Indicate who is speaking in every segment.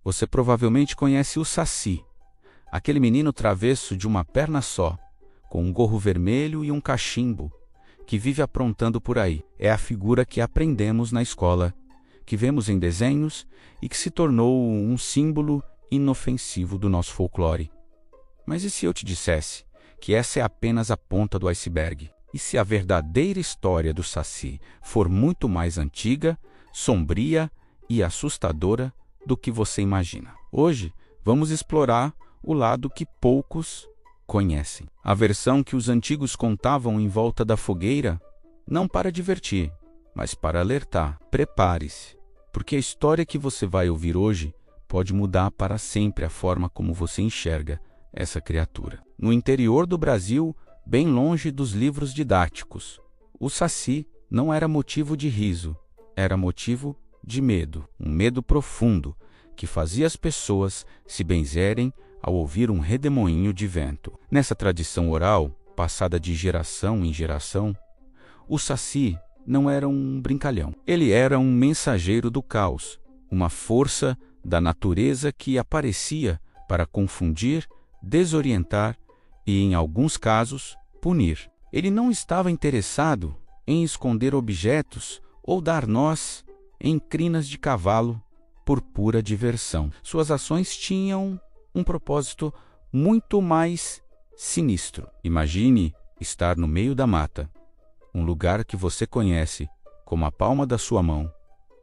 Speaker 1: Você provavelmente conhece o Saci, aquele menino travesso de uma perna só, com um gorro vermelho e um cachimbo, que vive aprontando por aí. É a figura que aprendemos na escola, que vemos em desenhos e que se tornou um símbolo inofensivo do nosso folclore. Mas e se eu te dissesse que essa é apenas a ponta do iceberg? E se a verdadeira história do Saci for muito mais antiga, sombria e assustadora do que você imagina? Hoje, vamos explorar o lado que poucos conhecem. A versão que os antigos contavam em volta da fogueira, não para divertir, mas para alertar. Prepare-se, porque a história que você vai ouvir hoje pode mudar para sempre a forma como você enxerga essa criatura. No interior do Brasil, bem longe dos livros didáticos, o Saci não era motivo de riso, era motivo de medo, um medo profundo que fazia as pessoas se benzerem ao ouvir um redemoinho de vento. Nessa tradição oral, passada de geração em geração, o Saci não era um brincalhão. Ele era um mensageiro do caos, uma força da natureza que aparecia para confundir, desorientar e, em alguns casos, punir. Ele não estava interessado em esconder objetos ou dar nós em crinas de cavalo por pura diversão. Suas ações tinham um propósito muito mais sinistro. Imagine estar no meio da mata, um lugar que você conhece como a palma da sua mão,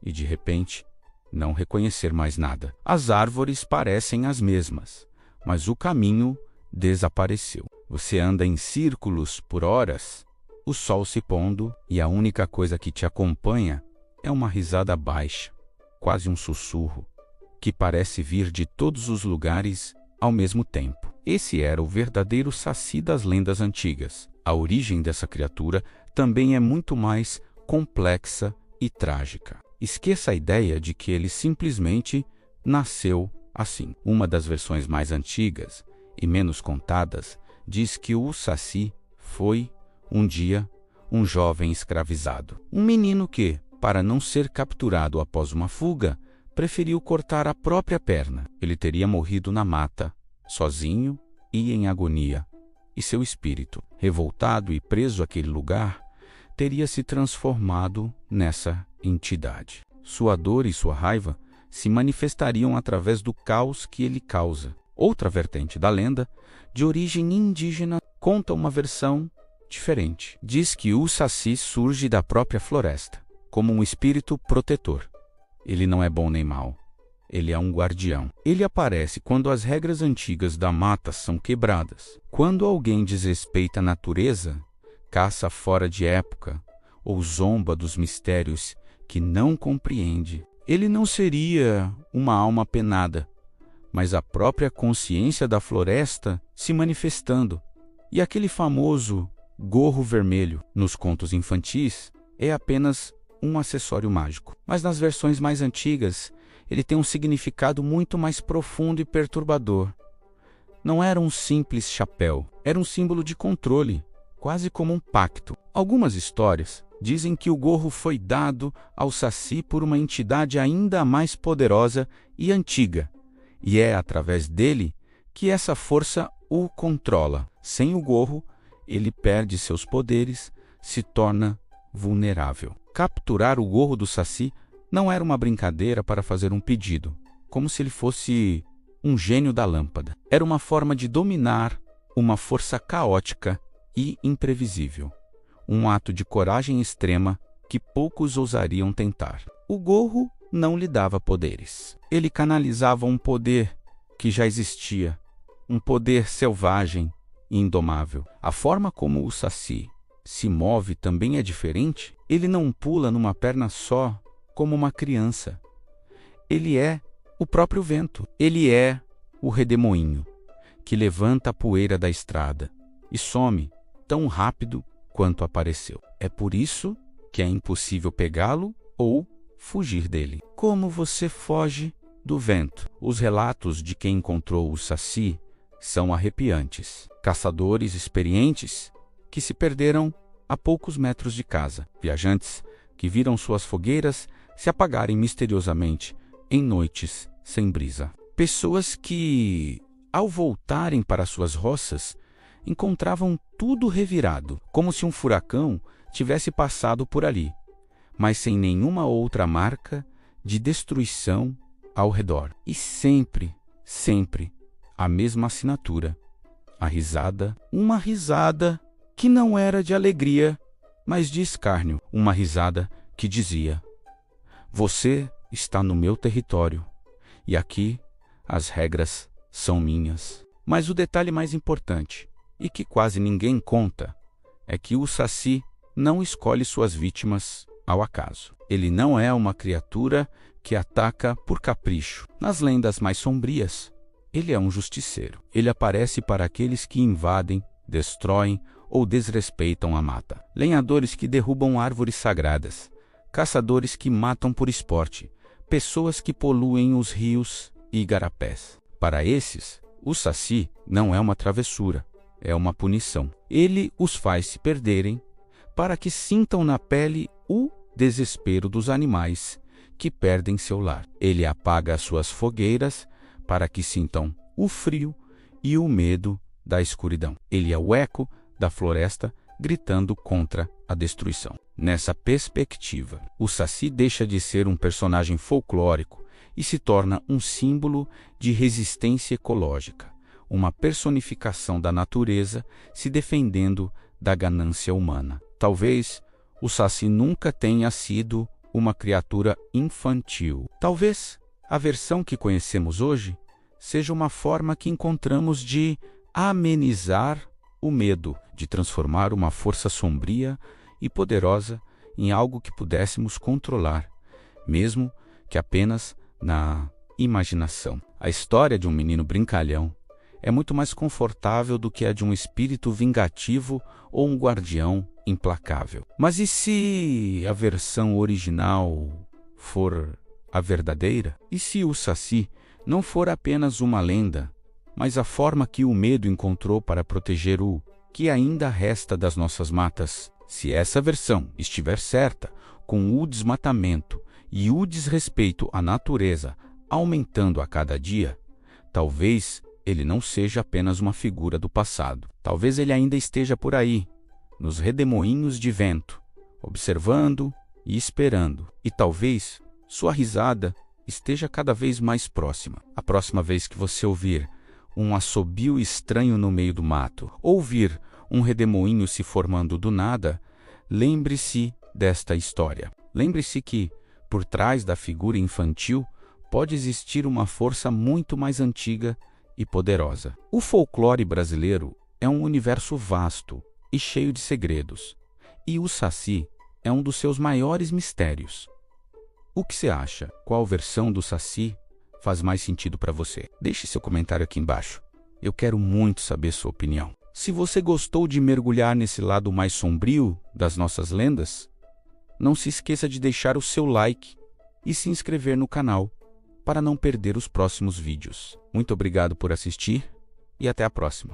Speaker 1: e de repente não reconhecer mais nada. As árvores parecem as mesmas, mas o caminho desapareceu. Você anda em círculos por horas, o sol se pondo e a única coisa que te acompanha é uma risada baixa, quase um sussurro, que parece vir de todos os lugares ao mesmo tempo. Esse era o verdadeiro Saci das lendas antigas. A origem dessa criatura também é muito mais complexa e trágica. Esqueça a ideia de que ele simplesmente nasceu assim. Uma das versões mais antigas e menos contadas diz que o Saci foi, um dia, um jovem escravizado. Um menino que, para não ser capturado após uma fuga, preferiu cortar a própria perna. Ele teria morrido na mata, sozinho e em agonia, e seu espírito, revoltado e preso àquele lugar, teria se transformado nessa entidade. Sua dor e sua raiva se manifestariam através do caos que ele causa. Outra vertente da lenda, de origem indígena, conta uma versão diferente. Diz que o Saci surge da própria floresta, como um espírito protetor. Ele não é bom nem mau. Ele é um guardião. Ele aparece quando as regras antigas da mata são quebradas. Quando alguém desrespeita a natureza, caça fora de época ou zomba dos mistérios que não compreende. Ele não seria uma alma penada, mas a própria consciência da floresta se manifestando. E aquele famoso gorro vermelho nos contos infantis é apenas um acessório mágico. Mas nas versões mais antigas, ele tem um significado muito mais profundo e perturbador. Não era um simples chapéu, era um símbolo de controle, quase como um pacto. Algumas histórias dizem que o gorro foi dado ao Saci por uma entidade ainda mais poderosa e antiga, e é através dele que essa força o controla. Sem o gorro, ele perde seus poderes, se torna vulnerável. Capturar o gorro do Saci não era uma brincadeira para fazer um pedido, como se ele fosse um gênio da lâmpada. Era uma forma de dominar uma força caótica e imprevisível. Um ato de coragem extrema que poucos ousariam tentar. O gorro não lhe dava poderes. Ele canalizava um poder que já existia, um poder selvagem e indomável. A forma como o Saci se move também é diferente. Ele não pula numa perna só como uma criança. Ele é o próprio vento. Ele é o redemoinho que levanta a poeira da estrada e some tão rápido quanto apareceu. É por isso que é impossível pegá-lo ou fugir dele. Como você foge do vento? Os relatos de quem encontrou o Saci são arrepiantes. Caçadores experientes que se perderam a poucos metros de casa. Viajantes que viram suas fogueiras se apagarem misteriosamente em noites sem brisa. Pessoas que, ao voltarem para suas roças, encontravam tudo revirado, como se um furacão tivesse passado por ali, mas sem nenhuma outra marca de destruição ao redor. E sempre, sempre, a mesma assinatura. A risada, uma risada que não era de alegria, mas de escárnio. Uma risada que dizia: você está no meu território, e aqui as regras são minhas. Mas o detalhe mais importante, e que quase ninguém conta, é que o Saci não escolhe suas vítimas ao acaso. Ele não é uma criatura que ataca por capricho. Nas lendas mais sombrias, ele é um justiceiro. Ele aparece para aqueles que invadem, destroem ou desrespeitam a mata. Lenhadores que derrubam árvores sagradas, caçadores que matam por esporte, pessoas que poluem os rios e igarapés. Para esses, o Saci não é uma travessura, é uma punição. Ele os faz se perderem para que sintam na pele o desespero dos animais que perdem seu lar. Ele apaga as suas fogueiras para que sintam o frio e o medo da escuridão. Ele é o eco da floresta gritando contra a destruição. Nessa perspectiva, o Saci deixa de ser um personagem folclórico e se torna um símbolo de resistência ecológica, uma personificação da natureza se defendendo da ganância humana. Talvez o Saci nunca tenha sido uma criatura infantil. Talvez a versão que conhecemos hoje seja uma forma que encontramos de amenizar o medo, de transformar uma força sombria e poderosa em algo que pudéssemos controlar, mesmo que apenas na imaginação. A história de um menino brincalhão é muito mais confortável do que a de um espírito vingativo ou um guardião implacável. Mas e se a versão original for a verdadeira? E se o Saci não for apenas uma lenda, mas a forma que o medo encontrou para proteger o que ainda resta das nossas matas? Se essa versão estiver certa, com o desmatamento e o desrespeito à natureza aumentando a cada dia, talvez ele não seja apenas uma figura do passado. Talvez ele ainda esteja por aí, nos redemoinhos de vento, observando e esperando. E talvez sua risada esteja cada vez mais próxima. A próxima vez que você ouvir um assobio estranho no meio do mato, ouvir um redemoinho se formando do nada, lembre-se desta história. Lembre-se que, por trás da figura infantil, pode existir uma força muito mais antiga e poderosa. O folclore brasileiro é um universo vasto e cheio de segredos, e o Saci é um dos seus maiores mistérios. O que você acha? Qual versão do Saci faz mais sentido para você? Deixe seu comentário aqui embaixo. Eu quero muito saber sua opinião. Se você gostou de mergulhar nesse lado mais sombrio das nossas lendas, não se esqueça de deixar o seu like e se inscrever no canal para não perder os próximos vídeos. Muito obrigado por assistir e até a próxima.